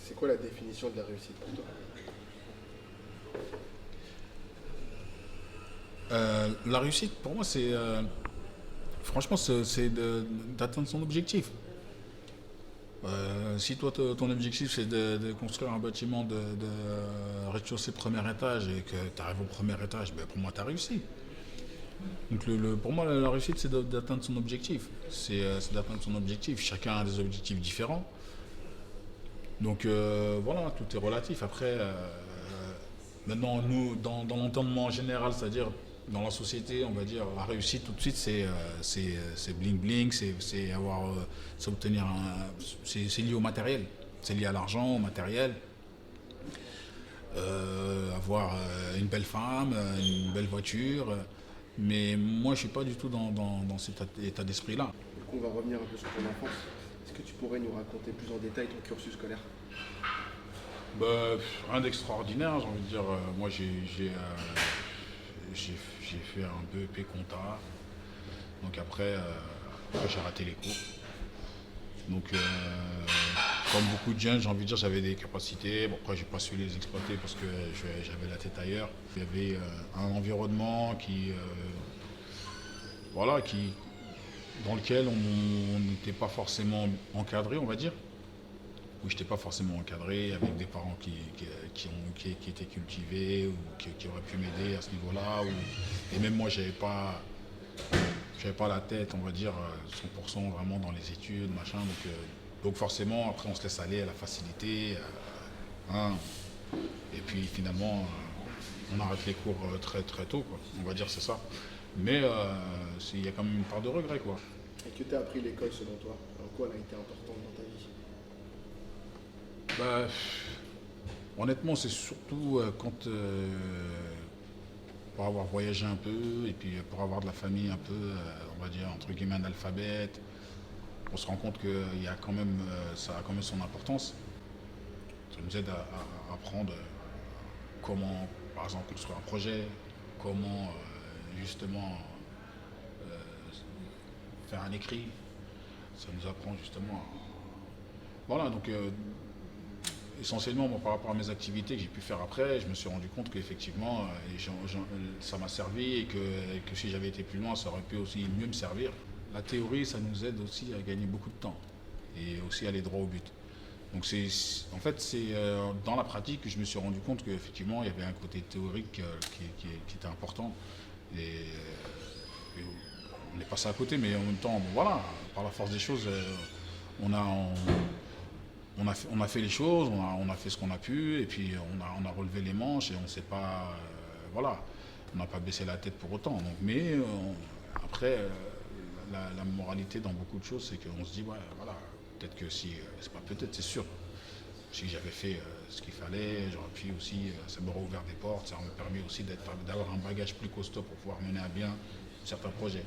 C'est quoi la définition de la réussite pour toi? La réussite, pour moi, c'est franchement, d'atteindre son objectif. Si toi, ton objectif, c'est de construire un bâtiment de rez-de-chaussée premier étage et que tu arrives au premier étage, ben, pour moi, tu as réussi. Donc, pour moi, la réussite, c'est d'atteindre son objectif. C'est d'atteindre son objectif. Chacun a des objectifs différents. Donc, voilà, tout est relatif. Après, maintenant, nous, dans l'entendement général, c'est-à-dire dans la société, on va dire, la réussite tout de suite, c'est bling bling, c'est obtenir c'est lié au matériel, c'est lié à l'argent, au matériel, avoir une belle femme, une belle voiture. Mais moi, je suis pas du tout dans cet état d'esprit-là. Du coup, on va revenir un peu sur ton enfance. Est-ce que tu pourrais nous raconter plus en détail ton cursus scolaire? Bah, rien d'extraordinaire, j'ai envie de dire. Moi, j'ai fait un BEP compta. Donc après, j'ai raté les cours. Donc, comme beaucoup de jeunes, j'ai envie de dire, j'avais des capacités. Bon, après, j'ai pas su les exploiter parce que j'avais la tête ailleurs. Il y avait un environnement voilà, dans lequel on n'était pas forcément encadré, on va dire. Où je n'étais pas forcément encadré, avec des parents qui étaient cultivés ou qui auraient pu m'aider à ce niveau-là. Et même moi, j'avais pas la tête, on va dire, 100% vraiment dans les études, machin. Donc forcément, après, on se laisse aller à la facilité. Hein. Et puis finalement, on arrête les cours très très tôt, quoi. On va dire c'est ça. Mais il y a quand même une part de regret, quoi. Et que t'as appris l'école selon toi? En quoi elle a été importante dans ta vie? Bah, honnêtement, c'est surtout pour avoir voyagé un peu et puis pour avoir de la famille un peu, on va dire, entre guillemets, analphabète, on se rend compte que ça a quand même son importance. Ça nous aide à apprendre comment, par exemple, construire un projet, comment justement faire un écrit. Ça nous apprend justement. Voilà, donc essentiellement, moi, par rapport à mes activités que j'ai pu faire après, je me suis rendu compte qu'effectivement, ça m'a servi et que si j'avais été plus loin, ça aurait pu aussi mieux me servir. La théorie, ça nous aide aussi à gagner beaucoup de temps et aussi à aller droit au but. Donc en fait, c'est dans la pratique que je me suis rendu compte qu'effectivement, il y avait un côté théorique qui était important. Et on est passé à côté, mais en même temps, bon, voilà, par la force des choses, on a, on a fait les choses, on a fait ce qu'on a pu, et puis on a relevé les manches et on ne s'est pas, voilà, on n'a pas baissé la tête pour autant. Donc, mais après, la moralité dans beaucoup de choses, c'est qu'on se dit, ouais, voilà, peut-être que si, c'est pas peut-être, c'est sûr. Si j'avais fait ce qu'il fallait, j'aurais pu aussi, ça m'aurait ouvert des portes, ça m'a permis aussi d'avoir un bagage plus costaud pour pouvoir mener à bien certains projets.